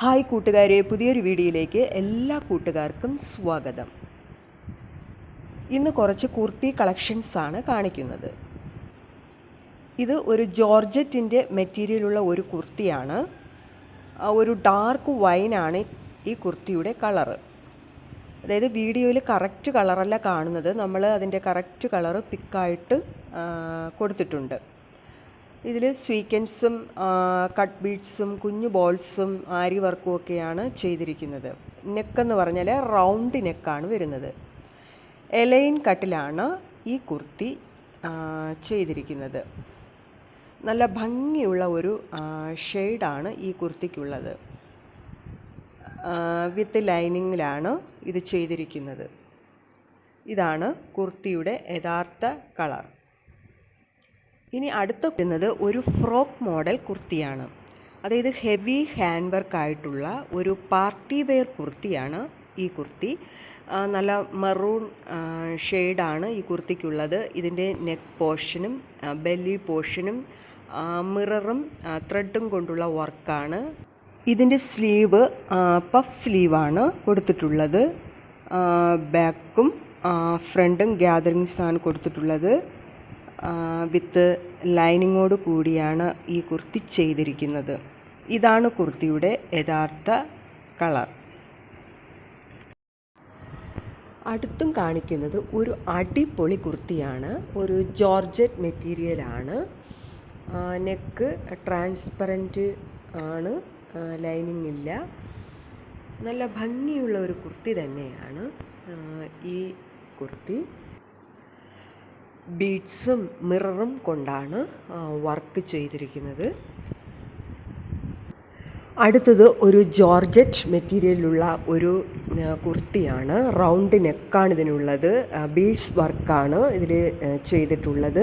Hi കൂട്ടുകാരെ, പുതിയൊരു വീഡിയോയിലേക്ക് എല്ലാ കൂട്ടുകാർക്കും സ്വാഗതം. ഇന്ന് കുറച്ച് കുർത്തി കളക്ഷൻസാണ് കാണിക്കുന്നത്. ഇത് ഒരു ജോർജറ്റിൻ്റെ മെറ്റീരിയലുള്ള ഒരു കുർത്തിയാണ്. ഒരു ഡാർക്ക് വൈനാണ് ഈ കുർത്തിയുടെ കളറ്. അതായത് വീഡിയോയിൽ കറക്റ്റ് കളറല്ല കാണുന്നത്, നമ്മൾ അതിൻ്റെ കറക്റ്റ് കളറ് പിക്കായിട്ട് കൊടുത്തിട്ടുണ്ട്. ഇതിൽ സ്വീക്വൻസും കട്ട് ബീഡ്സും കുഞ്ഞു ബോൾസും ആരി വർക്കും ഒക്കെയാണ് ചെയ്തിരിക്കുന്നത്. നെക്കെന്ന് പറഞ്ഞാൽ റൗണ്ട് നെക്കാണ് വരുന്നത്. എലൈൻ കട്ടിലാണ് ഈ കുർത്തി ചെയ്തിരിക്കുന്നത്. നല്ല ഭംഗിയുള്ള ഒരു ഷെയ്ഡാണ് ഈ കുർത്തിക്കുള്ളത്. വിത്ത് ലൈനിങ്ങിലാണ് ഇത് ചെയ്തിരിക്കുന്നത്. ഇതാണ് കുർത്തിയുടെ യഥാർത്ഥ കളർ. ഇനി അടുത്ത വരുന്നത് ഒരു ഫ്രോക്ക് മോഡൽ കുർത്തിയാണ്. അതായത് ഹെവി ഹാൻഡ് വർക്കായിട്ടുള്ള ഒരു പാർട്ടി വെയർ കുർത്തിയാണ് ഈ കുർത്തി. നല്ല മറൂൺ ഷെയ്ഡാണ് ഈ കുർത്തിക്കുള്ളത്. ഇതിൻ്റെ നെക്ക് പോർഷനും ബെല്ലി പോർഷനും മിററും ത്രെഡും കൊണ്ടുള്ള വർക്കാണ്. ഇതിൻ്റെ സ്ലീവ് പഫ് സ്ലീവാണ് കൊടുത്തിട്ടുള്ളത്. ബാക്കും ഫ്രണ്ടും ഗ്യാതറിങ്സ് ആണ് കൊടുത്തിട്ടുള്ളത്. വിത്ത് ലൈനിങ്ങോട് കൂടിയാണ് ഈ കുർത്തി ചെയ്തിരിക്കുന്നത്. ഇതാണ് കുർത്തിയുടെ യഥാർത്ഥ കളർ. അടുത്തും കാണിക്കുന്നത് ഒരു അടിപൊളി കുർത്തിയാണ്. ഒരു ജോർജറ്റ് മെറ്റീരിയലാണ്. നെക്ക് ട്രാൻസ്പെറൻറ്റ് ആണ്, ലൈനിങ് ഇല്ല. നല്ല ഭംഗിയുള്ള ഒരു കുർത്തി തന്നെയാണ് ഈ കുർത്തി. ബീഡ്സും മിററും കൊണ്ടാണ് വർക്ക് ചെയ്തിരിക്കുന്നത്. അടുത്തത് ഒരു ജോർജറ്റ് മെറ്റീരിയലുള്ള ഒരു കുർത്തിയാണ്. റൗണ്ട് നെക്കാണ് ഇതിനുള്ളത്. ബീഡ്സ് വർക്കാണ് ഇതിൽ ചെയ്തിട്ടുള്ളത്.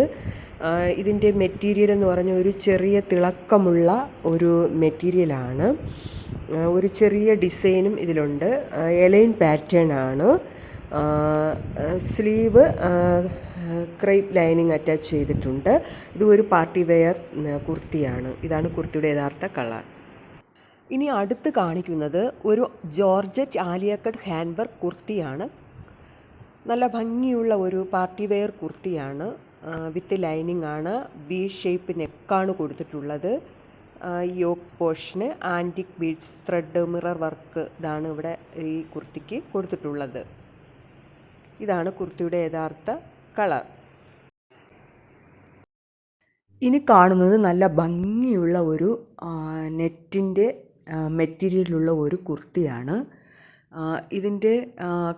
ഇതിൻ്റെ മെറ്റീരിയൽ എന്ന് പറഞ്ഞാൽ ഒരു ചെറിയ തിളക്കമുള്ള ഒരു മെറ്റീരിയലാണ്. ഒരു ചെറിയ ഡിസൈനും ഇതിലുണ്ട്. എലൈൻ പാറ്റേൺ ആണ്. സ്ലീവ് ക്രേപ്പ് ലൈനിങ് അറ്റാച്ച് ചെയ്തിട്ടുണ്ട്. ഇത് ഒരു പാർട്ടി വെയർ കുർത്തിയാണ്. ഇതാണ് കുർത്തിയുടെ യഥാർത്ഥ കളർ. ഇനി അടുത്ത് കാണിക്കുന്നത് ഒരു georgette Alia cut hand work കുർത്തിയാണ്. നല്ല ഭംഗിയുള്ള ഒരു പാർട്ടി വെയർ കുർത്തിയാണ്. വിത്ത് ലൈനിങ് ആണ്. വി ഷേപ്പ് നെക്കാണ് കൊടുത്തിട്ടുള്ളത്. യോക്ക് പോർഷന് antique beads, thread, mirror work ഇതാണ് ഇവിടെ ഈ കുർത്തിക്ക് കൊടുത്തിട്ടുള്ളത്. ഇതാണ് കുർത്തിയുടെ യഥാർത്ഥ കളർ. ഇനി കാണുന്നത് നല്ല ഭംഗിയുള്ള ഒരു നെറ്റിൻ്റെ മെറ്റീരിയലുള്ള ഒരു കുർത്തിയാണ്. ഇതിൻ്റെ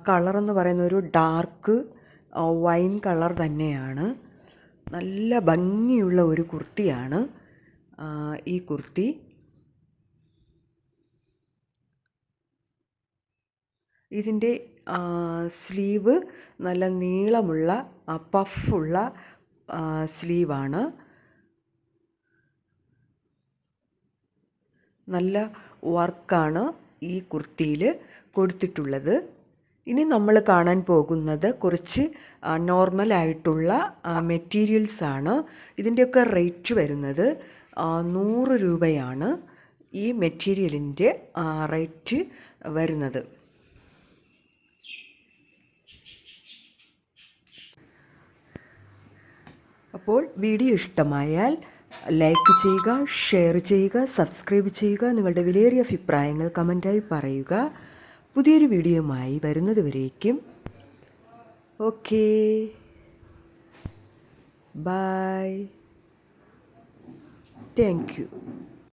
കളറെന്ന് പറയുന്ന ഒരു ഡാർക്ക് വൈൻ കളർ തന്നെയാണ്. നല്ല ഭംഗിയുള്ള ഒരു കുർത്തിയാണ് ഈ കുർത്തി. ഇതിൻ്റെ സ്ലീവ് നല്ല നീളമുള്ള പഫുള്ള സ്ലീവാണ്. നല്ല വർക്കാണ് ഈ കുർത്തിയിൽ കൊടുത്തിട്ടുള്ളത്. ഇനി നമ്മൾ കാണാൻ പോകുന്നത് കുറച്ച് നോർമലായിട്ടുള്ള മെറ്റീരിയൽസാണ്. ഇതിൻ്റെയൊക്കെ റേറ്റ് വരുന്നത് 100 രൂപയാണ് ഈ മെറ്റീരിയലിൻ്റെ റേറ്റ് വരുന്നത്. അപ്പോൾ വീഡിയോ ഇഷ്ടമായാൽ ലൈക്ക് ചെയ്യുക, ഷെയർ ചെയ്യുക, സബ്സ്ക്രൈബ് ചെയ്യുക. നിങ്ങളുടെ വിലയേറിയ അഭിപ്രായങ്ങൾ കമൻറ്റായി പറയുക. പുതിയൊരു വീഡിയോയുമായി വരുന്നത് വരേക്കും ഓക്കേ, ബൈ, താങ്ക് യു.